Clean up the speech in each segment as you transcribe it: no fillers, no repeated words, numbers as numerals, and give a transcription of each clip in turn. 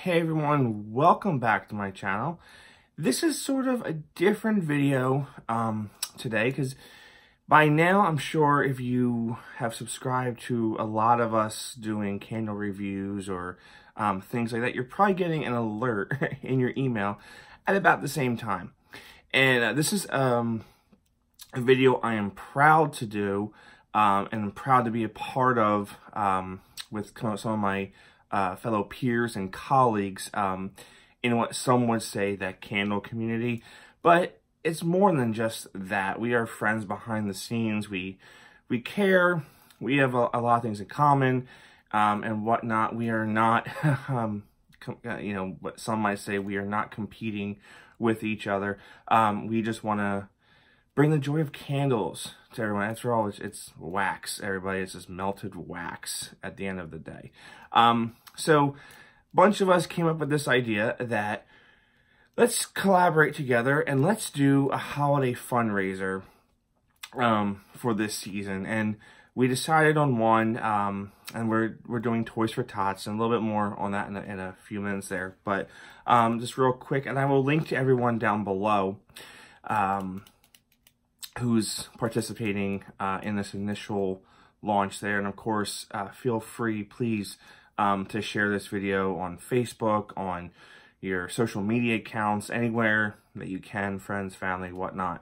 Hey everyone, welcome back to my channel. This is sort of a different video today because by now I'm sure if you have subscribed to a lot of us doing candle reviews or things like that, you're probably getting an alert in your email at about the same time. And this is a video I am proud to do and I'm proud to be a part of with some of my fellow peers and colleagues in what some would say that candle community, but it's more than just that. We are friends behind the scenes. We care. We have a lot of things in common and whatnot. We are not, you know, what some might say, we are not competing with each other. We just want to bring the joy of candles to everyone. After all, it's wax, everybody. It's just melted wax at the end of the day. So a bunch of us came up with this idea that let's collaborate together and let's do a holiday fundraiser for this season. And we decided on one, and we're doing Toys for Tots, and a little bit more on that in a few minutes there. But just real quick, and I will link to everyone down below who's participating in this initial launch there. And of course, feel free, please, to share this video on Facebook, on your social media accounts, anywhere that you can, friends, family, whatnot.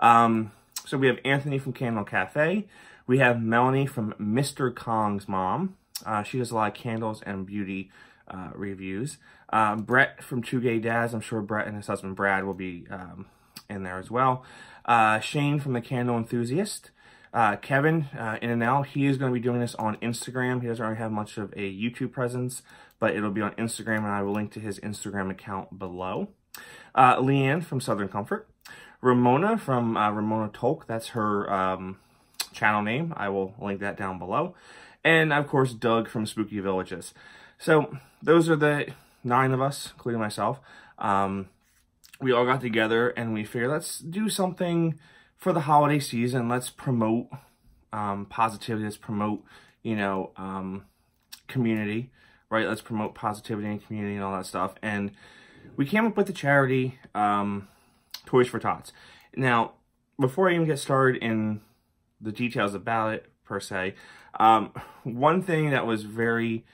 So we have Anthony from Candle Cafe. We have Melanie from Mr. Kong's mom. She does a lot of candles and beauty reviews. Brett from Two Gay Dads. I'm sure Brett and his husband Brad will be in there as well. Shane from The Candle Enthusiast. Kevin, in and out, he is going to be doing this on Instagram. He doesn't really have much of a YouTube presence, but it'll be on Instagram, and I will link to his Instagram account below. Leanne from Southern Comfort. Ramona from Ramona Tolk, that's her channel name. I will link that down below. And, of course, Doug from Spooky Villages. So, those are the 9 of us, including myself. We all got together, and we figured, let's do something for the holiday season. Let's promote positivity. Let's promote, you know, community, right? Let's promote positivity and community and all that stuff. And we came up with the charity Toys for Tots. Now, before I even get started in the details about it, per se, one thing that was very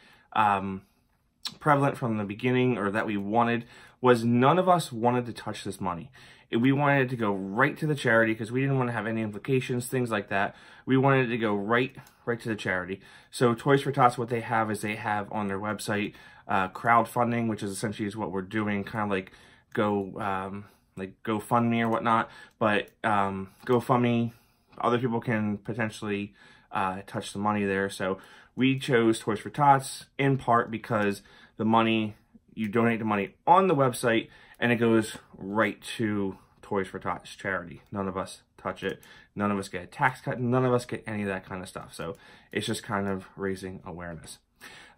prevalent from the beginning, or that we wanted, was none of us wanted to touch this money. We wanted it to go right to the charity because we didn't want to have any implications, things like that. We wanted it to go right to the charity. So Toys for Tots, what they have is they have on their website crowdfunding, which is essentially what we're doing, kind of like GoFundMe or whatnot. But GoFundMe, other people can potentially touch the money there. So we chose Toys for Tots in part because the money, you donate the money on the website and it goes right to Toys for Tots charity. None of us touch it. None of us get a tax cut. None of us get any of that kind of stuff. So it's just kind of raising awareness.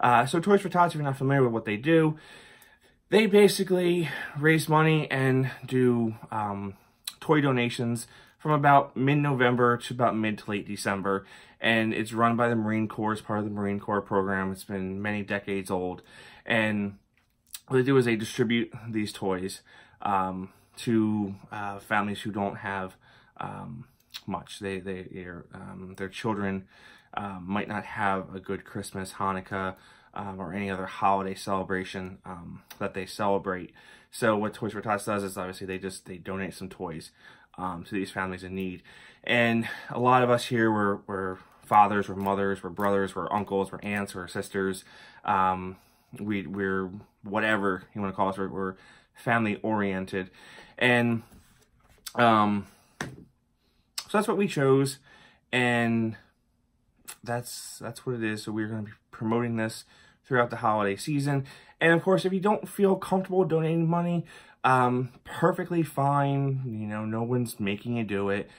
So Toys for Tots, if you're not familiar with what they do, they basically raise money and do toy donations from about mid-November to about mid to late December. And it's run by the Marine Corps, as part of the Marine Corps program. It's been many decades old. And what they do is they distribute these toys to families who don't have much. Their children might not have a good Christmas, Hanukkah, or any other holiday celebration that they celebrate. So what Toys for Tots does is obviously they donate some toys to these families in need. And a lot of us here were fathers, we're mothers, we're brothers, we're uncles, we're aunts, we're sisters. We're whatever you want to call us. We're family oriented, and so that's what we chose, and that's what it is. So we're going to be promoting this throughout the holiday season. And of course, if you don't feel comfortable donating money, perfectly fine. You know, no one's making you do it.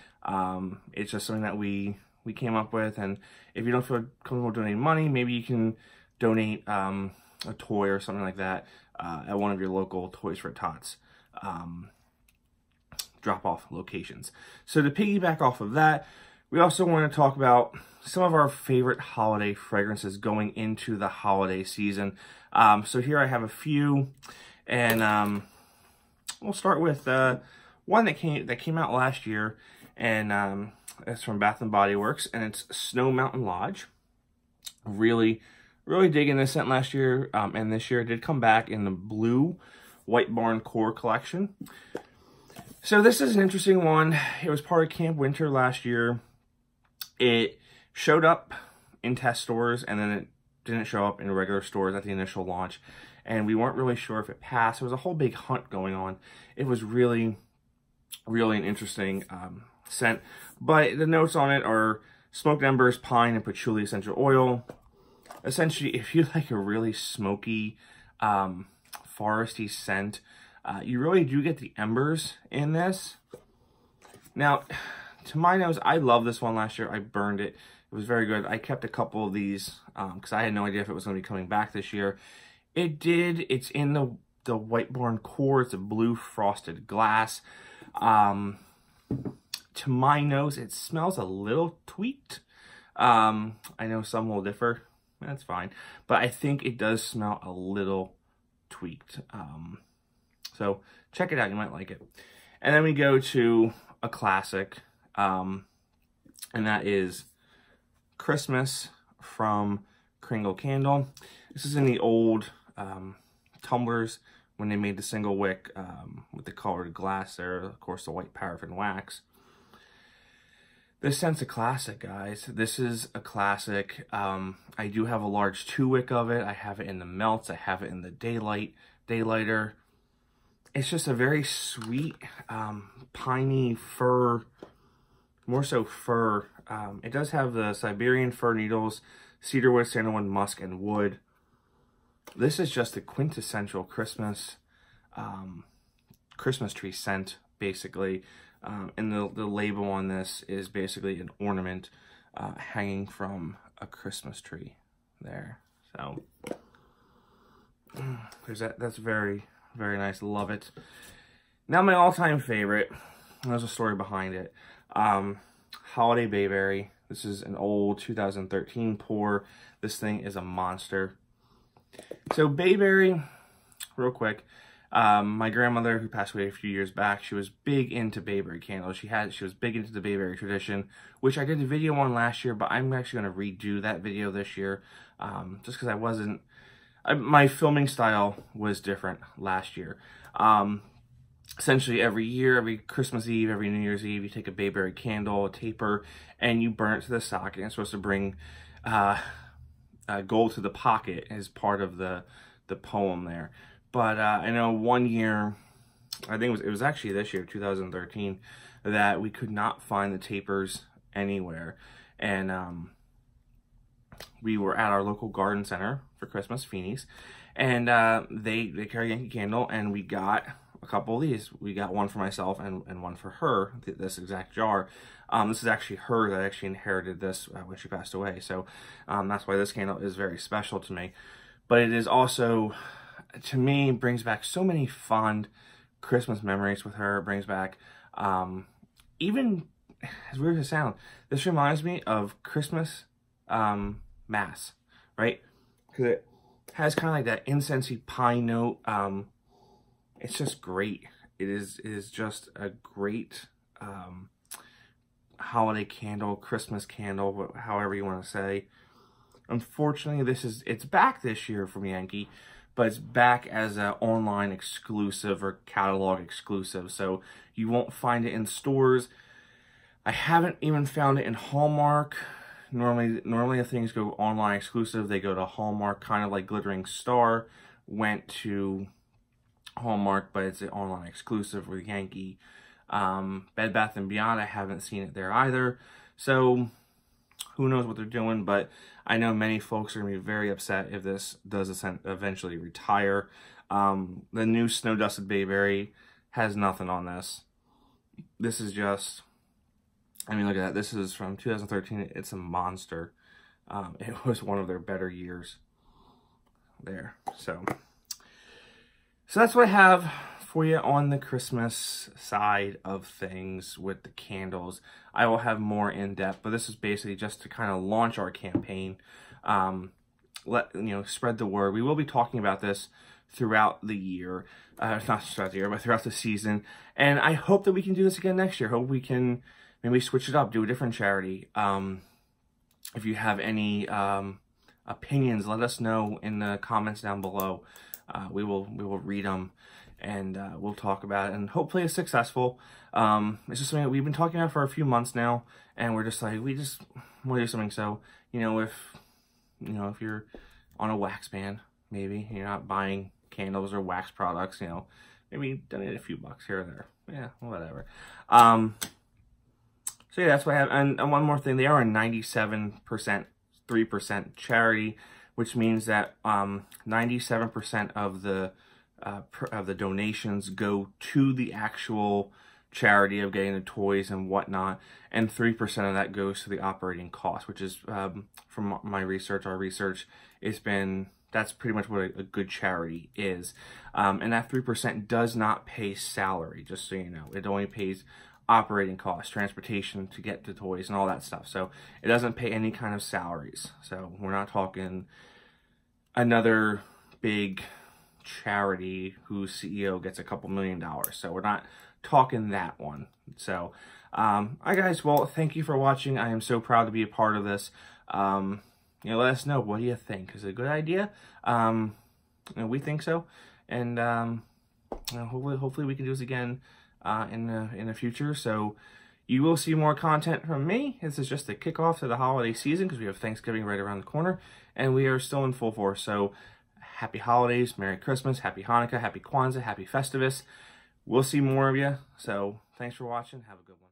It's just something that we came up with. And if you don't feel comfortable donating money, maybe you can donate a toy or something like that at one of your local Toys for Tots drop-off locations. So to piggyback off of that, We also want to talk about some of our favorite holiday fragrances going into the holiday season. So here I have a few, and we'll start with one that came out last year, and it's from Bath and Body Works, and it's Snow Mountain Lodge. Really digging this scent last year, and this year it did come back in the blue White Barn Core collection. So this is an interesting one. It was part of Camp Winter last year. It showed up in test stores, and then it didn't show up in regular stores at the initial launch, and we weren't really sure if it passed. It was a whole big hunt going on. It was really an interesting scent, but the notes on it are smoked embers, pine, and patchouli essential oil. Essentially, if you like a really smoky, foresty scent, you really do get the embers in this. Now, to my nose, I love this one last year. I burned it. It was very good. I kept a couple of these because I had no idea if it was going to be coming back this year. It did. It's in the White Barn Core. It's a blue frosted glass. To my nose, it smells a little tweaked. I know some will differ. That's fine. But I think it does smell a little tweaked. So check it out. You might like it. And then we go to a classic. And that is Christmas from Kringle Candle. This is in the old tumblers when they made the single wick with the colored glass there. Of course, the white paraffin wax. This scent's a classic, guys. This is a classic. I do have a large 2-wick of it. I have it in the melts. I have it in the daylighter. It's just a very sweet, piney fir, more so fir. It does have the Siberian fir needles, cedarwood, sandalwood, musk, and wood. This is just a quintessential Christmas tree scent, basically. And the label on this is basically an ornament hanging from a Christmas tree there. So there's that. That's very nice. Love it. Now my all-time favorite. There's a story behind it. Holiday Bayberry. This is an old 2013 pour. This thing is a monster. So Bayberry, real quick. My grandmother, who passed away a few years back, she was big into Bayberry candles. She was big into the Bayberry tradition, which I did a video on last year, but I'm actually going to redo that video this year, just because my filming style was different last year. Essentially, every year, every Christmas Eve, every New Year's Eve, you take a Bayberry candle, a taper, and you burn it to the socket. And it's supposed to bring gold to the pocket as part of the poem there. But I know one year, I think it was actually this year, 2013, that we could not find the tapers anywhere. And we were at our local garden center for Christmas, Feeney's, and they carry Yankee Candle, and we got a couple of these. We got one for myself and one for her, this exact jar. This is actually her that actually inherited this when she passed away. So that's why this candle is very special to me. But it is also, to me, brings back so many fond Christmas memories with her. It brings back, even, as weird as it sounds, this reminds me of Christmas Mass, right? Because it has kind of like that incensey pine note. It's just great. It is just a great holiday candle, Christmas candle, however you want to say. Unfortunately, it's back this year from Yankee, but it's back as an online exclusive or catalog exclusive, so you won't find it in stores. I haven't even found it in Hallmark. Normally if things go online exclusive, they go to Hallmark, kind of like Glittering Star went to Hallmark, but it's an online exclusive with Yankee. Bed Bath & Beyond, I haven't seen it there either. So who knows what they're doing, but I know many folks are going to be very upset if this does eventually retire. The new Snow Dusted Bayberry has nothing on this. This is just, I mean, look at that. This is from 2013. It's a monster. It was one of their better years there. So that's what I have for you on the Christmas side of things with the candles. I will have more in depth, but this is basically just to kind of launch our campaign. Spread the word. We will be talking about this throughout the year, not throughout the year, but throughout the season. And I hope that we can do this again next year. Hope we can maybe switch it up, do a different charity. If you have any opinions, let us know in the comments down below. We will read them, and we'll talk about it, and hopefully it's successful. It's just something that we've been talking about for a few months now, and we're just like, we just want to do something. So, if you're on a wax ban, maybe you're not buying candles or wax products, maybe donate a few bucks here or there. Yeah, whatever. So yeah, that's what I have. And one more thing, they are a 97% 3% charity, which means that 97% of the donations go to the actual charity of getting the toys and whatnot, and 3% of that goes to the operating cost, which is from my research, our research, that's pretty much what a good charity is. And that 3% does not pay salary, just so you know. It only pays operating costs, transportation to get the toys and all that stuff. So it doesn't pay any kind of salaries. So we're not talking another big charity whose CEO gets a couple $1 million. So we're not talking that one. So, all right, guys. Well, thank you for watching. I am so proud to be a part of this. Let us know. What do you think? Is it a good idea? We think so. And hopefully we can do this again in the future. So you will see more content from me. This is just the kickoff to the holiday season because we have Thanksgiving right around the corner, and we are still in full force. So happy holidays, Merry Christmas, Happy Hanukkah, Happy Kwanzaa, Happy Festivus. We'll see more of you. So thanks for watching. Have a good one.